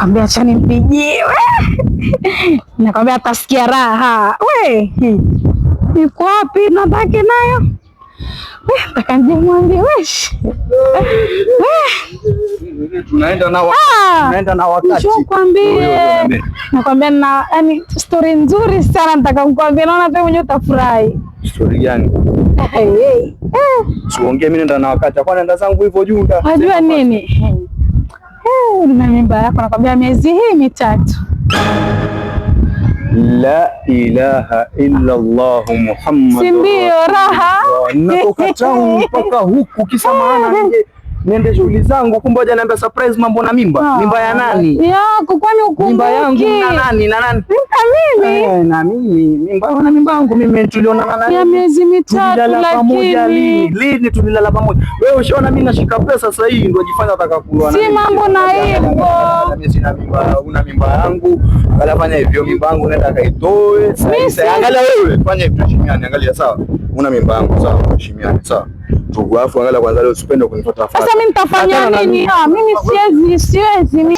nakwambia acha nimpigie. Nakwambia atasikia raha. We, iko wapi nabaki nayo? Nataka nimwambie wesh. Tunaenda na wakati. Nakwambia na yani story nzuri sana nataka kukwambia, naona wewe mwenyewe utafurahi. Story gani? Siongee, mimi naenda na wakati. Kwa nenda zangu hivyo juu. Unajua nini? Na mimba yako nakwambia miezi hii mitatu. La ilaha illa Allah Muhammad. Sindio raha? Natoka town mpaka huku kisa maana niende shughuli zangu, kumbe hoja niambia surprise mambo na mimba. Mimba ya nani? Yako, kwani ukumbuki? Mimba yangu na nani? Na nani? Mimi. Na mimi. Mimba yangu mimi tuliona na nani? Ya miezi mitatu lakini. Lini tulilala pamoja? Wewe ushaona mimi nashika pesa sasa hii ndio jifanya nataka kulwa na. Si mambo na hivyo. Mimi sina mimba, una mimba yangu. Angalia fanya hivyo, mimba yangu nenda kaitoe. Sasa angalia wewe, fanya hivyo heshimiane, angalia sawa. Una mimba yangu sawa, heshimiane sawa. Tuafu angalia kwanza leo usipende kunifuata. Sasa mimi nitafanya nini? Mimi siwezi.